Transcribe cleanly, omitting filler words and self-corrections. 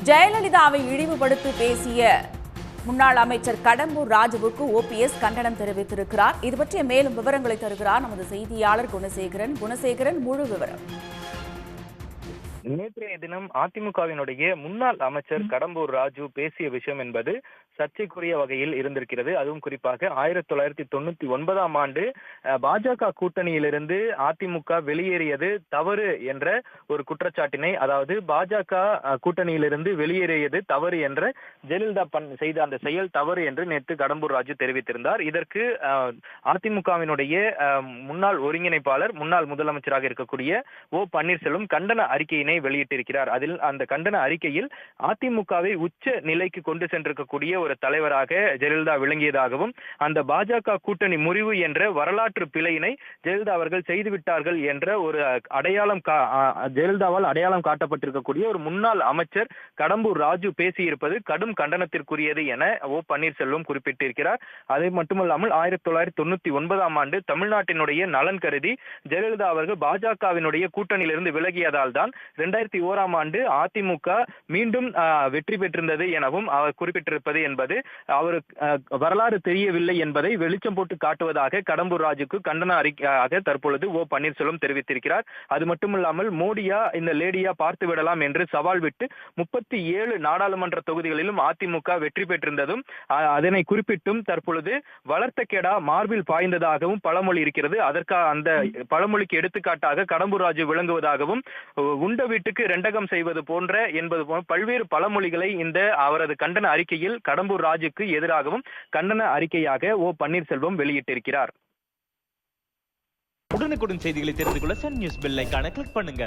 ஜெயலலிதாவை இழிவுபடுத்தி பேசிய முன்னாள் அமைச்சர் கடம்பூர் ராஜுவுக்கு ஓபிஎஸ் கண்டனம் தெரிவித்திருக்கிறார். இது பற்றிய மேலும் விவரங்களை தருகிறார் நமது செய்தியாளர் குணசேகரன். முழு விவரம். நேற்றைய தினம் அதிமுகவினுடைய முன்னாள் அமைச்சர் கடம்பூர் ராஜு பேசிய விஷயம் என்பது சர்ச்சைக்குரிய வகையில் இருந்திருக்கிறது. அதுவும் குறிப்பாக 1999ஆம் ஆண்டு பாஜக கூட்டணியிலிருந்து அதிமுக வெளியேறியது தவறு என்ற ஒரு குற்றச்சாட்டினை, அதாவது பாஜக கூட்டணியிலிருந்து வெளியேறியது தவறு என்ற ஜெயலலிதா செய்த அந்த செயல் தவறு என்று நேற்று கடம்பூர் ராஜு தெரிவித்திருந்தார். இதற்கு அதிமுகவினுடைய முன்னாள் ஒருங்கிணைப்பாளர், முன்னாள் முதலமைச்சராக இருக்கக்கூடிய ஓ பன்னீர்செல்வம் கண்டன அறிக்கையினை வெளியிட்டிருக்கிறார். அதில் அந்த கண்டன அறிக்கையில் அதிமுகவை உச்ச நிலைக்கு கொண்டு சென்றிருக்கக்கூடிய ஒரு தலைவராக ஜெயலலிதா விளங்கியதாகவும், அந்த பாஜக கூட்டணி முறிவு என்ற வரலாற்று பிழையினை ஜெயலலிதா அவர்கள் செய்துவிட்டார்கள் என்ற ஒரு ஜெயலலிதாவால் அடையாளம் காட்டப்பட்டிருக்கக்கூடிய ஒரு முன்னாள் அமைச்சர் கடம்பூர் ராஜு பேசியிருப்பது கடும் கண்டனத்திற்குரியது என ஓ பன்னீர்செல்வம் குறிப்பிட்டிருக்கிறார். அது மட்டுமல்லாமல் 1999ஆம் ஆண்டு தமிழ்நாட்டினுடைய நலன் கருதி ஜெயலலிதா அவர்கள் பாஜகவினுடைய கூட்டணியிலிருந்து விலகியதால் தான் 2001ஆம் ஆண்டு அதிமுக மீண்டும் வெற்றி பெற்றிருந்தது எனவும் அவர் குறிப்பிட்டிருப்பது என்பது அவர் வரலாறு தெரியவில்லை என்பதை வெளிச்சம் போட்டு காட்டுவதாக கடம்பூர் ராஜுக்கு கண்டன அறிக்கையாக தற்பொழுது ஓ பன்னீர்செல்வம் தெரிவித்திருக்கிறார். அது மட்டுமில்லாமல் மோடியா இந்த லேடியா பார்த்து விடலாம் என்று சவால் விட்டு 37 நாடாளுமன்ற தொகுதிகளிலும் அதிமுக வெற்றி பெற்றிருந்ததும் அதனை குறிப்பிட்டும் தற்பொழுது வளர்த்த கெடா மார்பில் பாய்ந்ததாகவும் பழமொழி இருக்கிறது. அதற்காக அந்த பழமொழிக்கு எடுத்துக்காட்டாக கடம்பூர் ராஜு விளங்குவதாகவும், உண்ட வீட்டுக்கு ரெண்டகம் செய்வது போன்ற என்பது போன்ற பல்வேறு பழமொழிகளை இந்த அவரது கண்டன அறிக்கையில் கடம்பூர் ராஜுக்கு எதிராகவும் கண்டன அறிக்கையாக ஓ பன்னீர்செல்வம் வெளியிட்டிருக்கிறார். உடனுக்குடன் செய்திகளை தெரிந்து கொள்ள சன் நியூஸ் பெல் ஐகானை கிளிக் பண்ணுங்க.